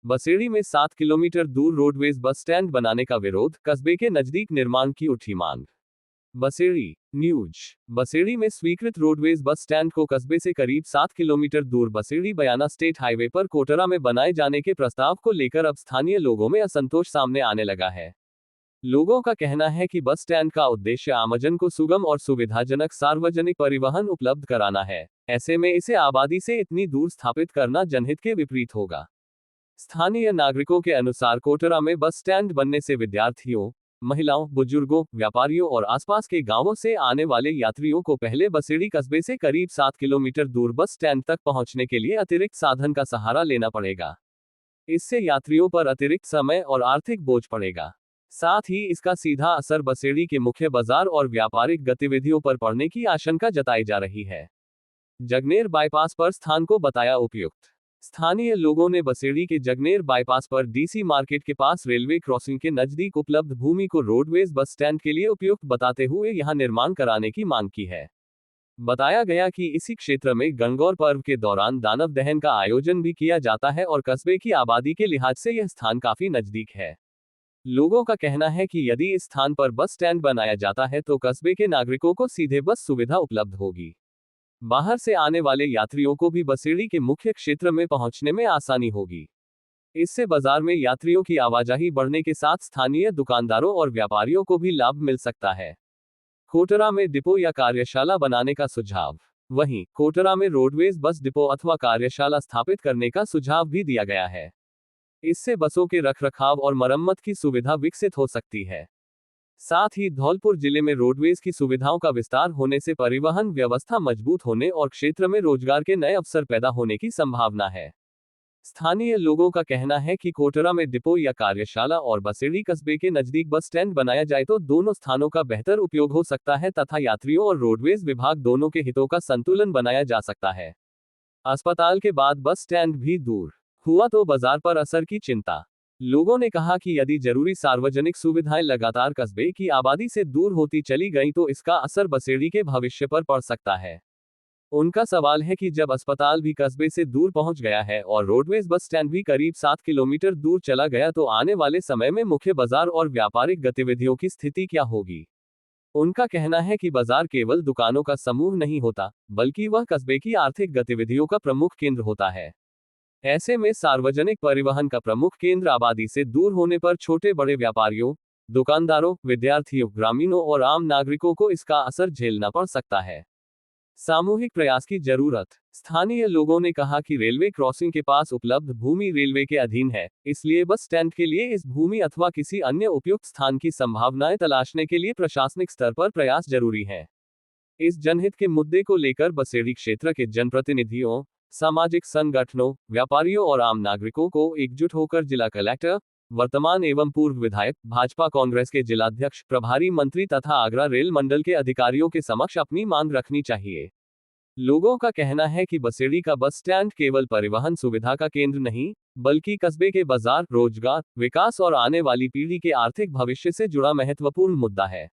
बसेड़ी में 7 किलोमीटर दूर roadways bus stand बनाने का विरोध, कस्बे के नजदीक निर्माण की उठी मांग। बसेड़ी न्यूज। बसेड़ी में स्वीकृत रोडवेज बस स्टैंड को कस्बे से करीब 7 किलोमीटर दूर बसेड़ी बयाना स्टेट हाईवे पर कोटरा में बनाए जाने के प्रस्ताव को लेकर अब स्थानीय लोगों में असंतोष सामने आने लगा है। लोगों का कहना है कि बस स्टैंड का उद्देश्य आमजन को सुगम और सुविधाजनक सार्वजनिक परिवहन उपलब्ध कराना है। ऐसे में इसे आबादी से इतनी दूर स्थापित करना जनहित के विपरीत होगा। स्थानीय नागरिकों के अनुसार कोटरा में बस स्टैंड बनने से विद्यार्थियों, महिलाओं, बुजुर्गों, व्यापारियों और आसपास के गांवों से आने वाले यात्रियों को पहले बसेड़ी कस्बे से करीब 7 किलोमीटर दूर बस स्टैंड तक पहुंचने के लिए अतिरिक्त साधन का सहारा लेना पड़ेगा। इससे यात्रियों पर अतिरिक्त समय और आर्थिक बोझ पड़ेगा। साथ ही इसका सीधा असर बसेड़ी के मुख्य बाजार और व्यापारिक गतिविधियों पर पड़ने की आशंका जताई जा रही है। जगनेर बाईपास पर स्थान को बताया उपयुक्त। स्थानीय लोगों ने बसेड़ी के जगनेर बाईपास पर डीसी मार्केट के पास रेलवे क्रॉसिंग के नजदीक उपलब्ध भूमि को रोडवेज बस स्टैंड के लिए उपयुक्त बताते हुए यहां निर्माण कराने की मांग की है। बताया गया कि इसी क्षेत्र में गणगौर पर्व के दौरान दानव दहन का आयोजन भी किया जाता है और कस्बे की आबादी के लिहाज से यह स्थान काफी नजदीक है। लोगों का कहना है कि यदि इस स्थान पर बस स्टैंड बनाया जाता है तो कस्बे के नागरिकों को सीधे बस सुविधा उपलब्ध होगी। बाहर से आने वाले यात्रियों को भी बसेड़ी के मुख्य क्षेत्र में पहुंचने में आसानी होगी। इससे बाजार में यात्रियों की आवाजाही बढ़ने के साथ स्थानीय दुकानदारों और व्यापारियों को भी लाभ मिल सकता है। कोटरा में डिपो या कार्यशाला बनाने का सुझाव। वहीं कोटरा में रोडवेज बस डिपो अथवा कार्यशाला स्थापित करने का सुझाव भी दिया गया है। इससे बसों के रखरखाव और मरम्मत की सुविधा विकसित हो सकती है। साथ ही धौलपुर जिले में रोडवेज की सुविधाओं का विस्तार होने से परिवहन व्यवस्था मजबूत होने और क्षेत्र में रोजगार के नए अवसर पैदा होने की संभावना है। स्थानीय लोगों का कहना है कि कोटरा में डिपो या कार्यशाला और बसेड़ी कस्बे के नजदीक बस स्टैंड बनाया जाए तो दोनों स्थानों का बेहतर उपयोग हो सकता है तथा यात्रियों और रोडवेज विभाग दोनों के हितों का संतुलन बनाया जा सकता है। अस्पताल के बाद बस स्टैंड भी दूर हुआ तो बाजार पर असर की चिंता। लोगों ने कहा कि यदि जरूरी सार्वजनिक सुविधाएं लगातार कस्बे की आबादी से दूर होती चली गईं तो इसका असर बसेड़ी के भविष्य पर पड़ सकता है। उनका सवाल है कि जब अस्पताल भी कस्बे से दूर पहुंच गया है और रोडवेज बस स्टैंड भी करीब 7 किलोमीटर दूर चला गया तो आने वाले समय में मुख्य बाजार और व्यापारिक गतिविधियों की स्थिति क्या होगी। उनका कहना है कि बाजार केवल दुकानों का समूह नहीं होता, बल्कि वह कस्बे की आर्थिक गतिविधियों का प्रमुख केंद्र होता है। ऐसे में सार्वजनिक परिवहन का प्रमुख केंद्र आबादी से दूर होने पर छोटे बड़े व्यापारियों, दुकानदारों, विद्यार्थियों, ग्रामीणों और आम नागरिकों को इसका असर झेलना पड़ सकता है। सामूहिक प्रयास की जरूरत। स्थानीय लोगों ने कहा कि रेलवे क्रॉसिंग के पास उपलब्ध भूमि रेलवे के अधीन है, इसलिए बस स्टैंड के लिए इस भूमि अथवा किसी अन्य उपयुक्त स्थान की संभावनाएं तलाशने के लिए प्रशासनिक स्तर पर प्रयास जरूरी है। इस जनहित के मुद्दे को लेकर बसेड़ी क्षेत्र के जनप्रतिनिधियों, सामाजिक संगठनों, व्यापारियों और आम नागरिकों को एकजुट होकर जिला कलेक्टर, वर्तमान एवं पूर्व विधायक, भाजपा कांग्रेस के जिलाध्यक्ष, प्रभारी मंत्री तथा आगरा रेल मंडल के अधिकारियों के समक्ष अपनी मांग रखनी चाहिए। लोगों का कहना है कि बसेड़ी का बस स्टैंड केवल परिवहन सुविधा का केंद्र नहीं, बल्कि कस्बे के बाजार, रोजगार, विकास और आने वाली पीढ़ी के आर्थिक भविष्य से जुड़ा महत्वपूर्ण मुद्दा है।